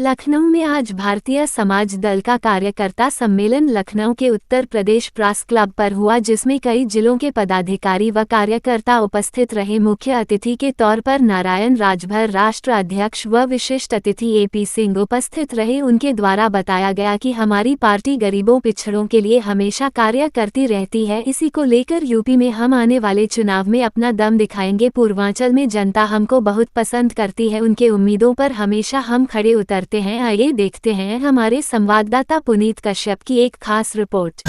लखनऊ में आज भारतीय समाज दल का कार्यकर्ता सम्मेलन लखनऊ के उत्तर प्रदेश प्रेस क्लब पर हुआ, जिसमें कई जिलों के पदाधिकारी व कार्यकर्ता उपस्थित रहे। मुख्य अतिथि के तौर पर नारायण राजभर राष्ट्र अध्यक्ष व विशिष्ट अतिथि एपी सिंह उपस्थित रहे। उनके द्वारा बताया गया कि हमारी पार्टी गरीबों पिछड़ों के लिए हमेशा कार्य करती रहती है। इसी को लेकर यूपी में हम आने वाले चुनाव में अपना दम दिखाएंगे। पूर्वांचल में जनता हमको बहुत पसंद करती है, उनके उम्मीदों पर हमेशा हम खड़े उतरते हैं। आइए देखते हैं हमारे संवाददाता पुनीत कश्यप की एक खास रिपोर्ट।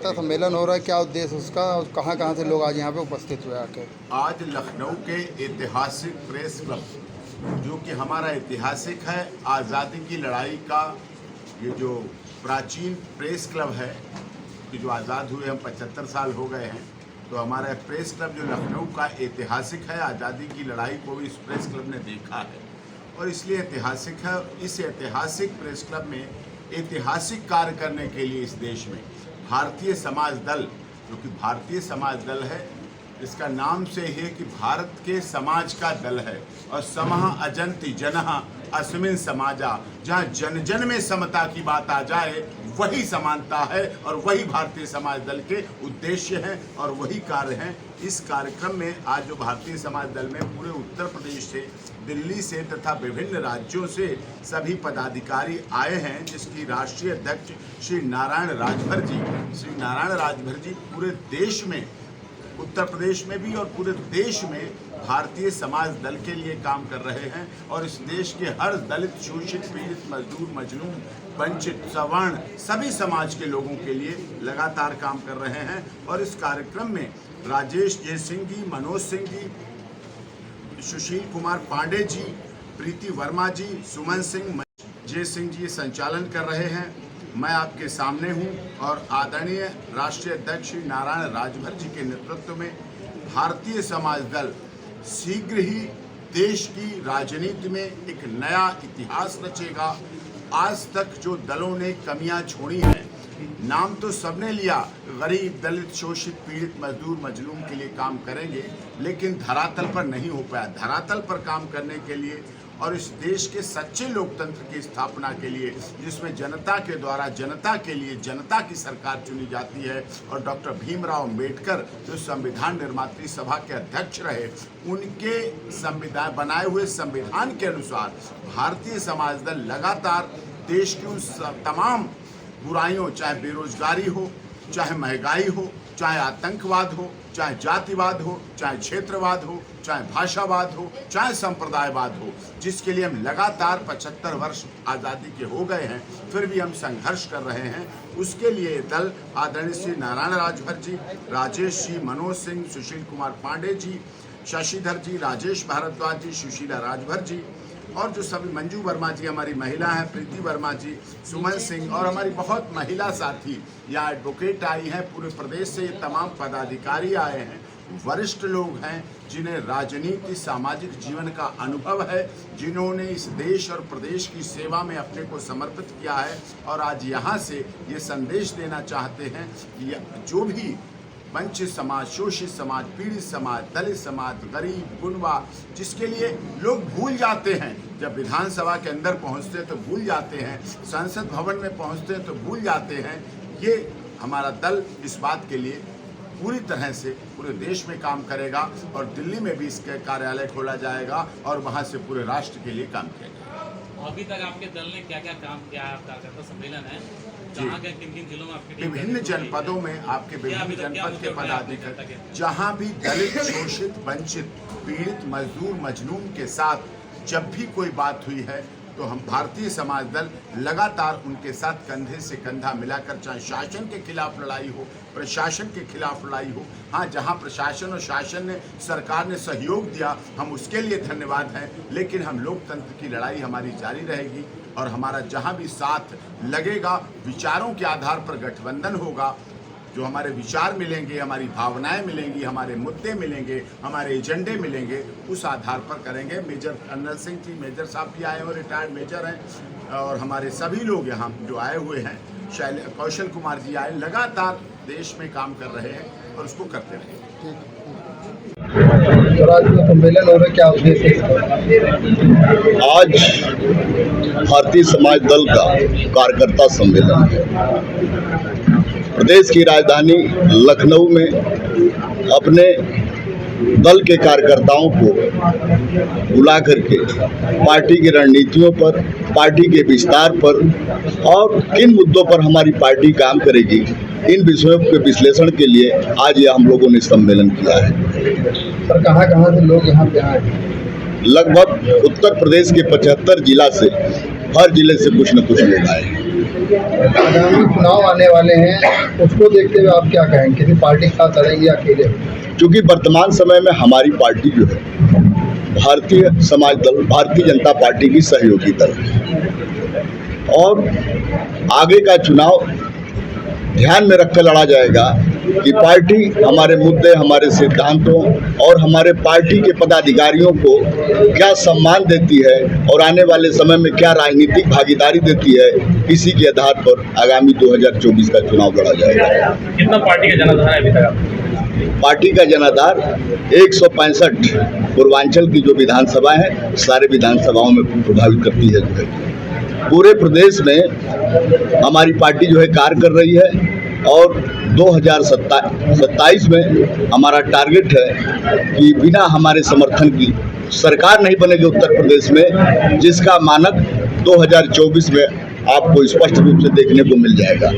सम्मेलन हो रहा है, क्या उद्देश्य उसका और कहाँ कहाँ से लोग आज यहाँ पे उपस्थित हुए आके? आज लखनऊ के ऐतिहासिक प्रेस क्लब, जो कि हमारा ऐतिहासिक है, आज़ादी की लड़ाई का ये जो प्राचीन प्रेस क्लब है कि जो आज़ाद हुए हम 75 साल हो गए हैं, तो हमारा प्रेस क्लब जो लखनऊ का ऐतिहासिक है, आज़ादी की लड़ाई को भी इस प्रेस क्लब ने देखा है और इसलिए ऐतिहासिक है। इस ऐतिहासिक प्रेस क्लब में ऐतिहासिक कार्य करने के लिए इस देश में भारतीय समाज दल, जो कि भारतीय समाज दल है, इसका नाम से है कि भारत के समाज का दल है और समः अजन्ति जनः अस्मिन् समाजा, जहाँ जन जन में समता की बात आ जाए वही समानता है और वही भारतीय समाज दल के उद्देश्य हैं और वही कार्य हैं। इस कार्यक्रम में आज जो भारतीय समाज दल में पूरे उत्तर प्रदेश से, दिल्ली से तथा विभिन्न राज्यों से सभी पदाधिकारी आए हैं, जिसकी राष्ट्रीय अध्यक्ष श्री नारायण राजभर जी पूरे देश में, उत्तर प्रदेश में भी और पूरे देश में भारतीय समाज दल के लिए काम कर रहे हैं और इस देश के हर दलित, शोषित, पीड़ित, मजदूर, मजलूम, वंचित, सवर्ण सभी समाज के लोगों के लिए लगातार काम कर रहे हैं। और इस कार्यक्रम में राजेश जय सिंह जी, मनोज सिंह जी, सुशील कुमार पांडे जी, प्रीति वर्मा जी, सुमन सिंह, जय सिंह जी संचालन कर रहे हैं। मैं आपके सामने हूं और आदरणीय राष्ट्रीय अध्यक्ष श्री नारायण राजभर जी के नेतृत्व में भारतीय समाज दल शीघ्र ही देश की राजनीति में एक नया इतिहास रचेगा। आज तक जो दलों ने कमियां छोड़ी हैं, नाम तो सबने लिया, गरीब, दलित, शोषित, पीड़ित, मजदूर, मजलूम के लिए काम करेंगे, लेकिन धरातल पर नहीं हो पाया। धरातल पर काम करने के लिए और इस देश के सच्चे लोकतंत्र की स्थापना के लिए, जिसमें जनता के द्वारा जनता के लिए जनता की सरकार चुनी जाती है और डॉक्टर भीमराव अंबेडकर जो संविधान निर्मात्री सभा के अध्यक्ष रहे, उनके संविधान बनाए हुए संविधान के अनुसार भारतीय समाज दल लगातार देश की उन तमाम बुराइयों, चाहे बेरोजगारी हो, चाहे महंगाई हो, चाहे आतंकवाद हो, चाहे जातिवाद हो, चाहे क्षेत्रवाद हो, चाहे भाषावाद हो, चाहे संप्रदायवाद हो, जिसके लिए हम लगातार 75 वर्ष आज़ादी के हो गए हैं, फिर भी हम संघर्ष कर रहे हैं। उसके लिए दल आदरणीय श्री नारायण राजभर जी, राजेश जी, मनोज सिंह, सुशील कुमार पांडे जी, शशिधर जी, राजेश भारद्वाज जी, सुशीला राजभर जी और जो सभी मंजू वर्मा जी हमारी महिला हैं, प्रीति वर्मा जी, सुमन सिंह और हमारी बहुत महिला साथी यहाँ एडवोकेट आई हैं, पूरे प्रदेश से ये तमाम पदाधिकारी आए हैं, वरिष्ठ लोग हैं जिन्हें राजनीति, सामाजिक जीवन का अनुभव है, जिन्होंने इस देश और प्रदेश की सेवा में अपने को समर्पित किया है और आज यहाँ से ये संदेश देना चाहते हैं कि जो भी वंचित समाज, शोषित समाज, पीड़ित समाज, दलित समाज, गरीब, गुणवा, जिसके लिए लोग भूल जाते हैं, जब विधानसभा के अंदर पहुंचते हैं तो भूल जाते हैं, संसद भवन में पहुंचते हैं तो भूल जाते हैं। ये हमारा दल इस बात के लिए पूरी तरह से पूरे देश में काम करेगा और दिल्ली में भी इसका कार्यालय खोला जाएगा और वहाँ से पूरे राष्ट्र के लिए काम किया जाएगा। अभी तक आपके दल ने क्या क्या काम किया है? आपका कार्यकर्ता सम्मेलन है, जहाँ के किन जिलों में आपके विभिन्न जनपदों में आपके विभिन्न जनपद के पदाधिकारी, जहाँ भी दलित, शोषित, वंचित, पीड़ित, मजदूर, मजलूम के साथ जब भी कोई बात हुई है तो हम भारतीय समाज दल लगातार उनके साथ कंधे से कंधा मिलाकर, चाहे शासन के खिलाफ लड़ाई हो, प्रशासन के खिलाफ लड़ाई हो, हाँ जहाँ प्रशासन और शासन ने, सरकार ने सहयोग दिया, हम उसके लिए धन्यवाद हैं, लेकिन हम लोकतंत्र की लड़ाई हमारी जारी रहेगी और हमारा जहाँ भी साथ लगेगा, विचारों के आधार पर गठबंधन होगा, जो हमारे विचार मिलेंगे, हमारी भावनाएं मिलेंगी, हमारे मुद्दे मिलेंगे, हमारे एजेंडे मिलेंगे, उस आधार पर करेंगे। Major colonel Singh ji, major साहब भी आए हैं, रिटायर्ड मेजर हैं, और हमारे सभी लोग यहाँ जो आए हुए हैं, कौशल कुमार जी आए, लगातार देश में काम कर रहे हैं और उसको करते रहेंगे। स्वराज में सम्मेलन हो रहा है, क्या उद्देश्य है? आज भारतीय समाज दल का कार्यकर्ता सम्मेलन है। प्रदेश की राजधानी लखनऊ में अपने दल के कार्यकर्ताओं को बुला करके पार्टी की रणनीतियों पर, पार्टी के विस्तार पर और किन मुद्दों पर हमारी पार्टी काम करेगी, इन विषयों के विश्लेषण के लिए आज यह हम लोगों ने सम्मेलन किया है। सर, कहाँ से लोग यहाँ पे आए? लगभग उत्तर प्रदेश के 75 जिला से, हर जिले से कुछ न कुछ लोग आए हैं। आगामी चुनाव आने वाले हैं, उसको देखते हुए आप क्या कहेंगे? किसी पार्टी के साथ लड़ेंगे या अकेले? क्योंकि वर्तमान समय में हमारी पार्टी जो है भारतीय समाज दल, भारतीय जनता पार्टी की सहयोगी दल है और आगे का चुनाव ध्यान में रखकर लड़ा जाएगा कि पार्टी हमारे मुद्दे, हमारे सिद्धांतों और हमारे पार्टी के पदाधिकारियों को क्या सम्मान देती है और आने वाले समय में क्या राजनीतिक भागीदारी देती है, इसी के आधार पर आगामी 2024 का चुनाव लड़ा जाएगा। कितना पार्टी का जनाधार है अभी तक? पार्टी का जनाधार 165 पूर्वांचल की जो विधानसभा है, सारे विधानसभाओं में प्रभावित करती है। जो है पूरे प्रदेश में हमारी पार्टी जो है कार्य कर रही है और 2027 में हमारा टारगेट है कि बिना हमारे समर्थन की सरकार नहीं बनेगी उत्तर प्रदेश में, जिसका मानक 2024 में आपको स्पष्ट रूप से देखने को मिल जाएगा।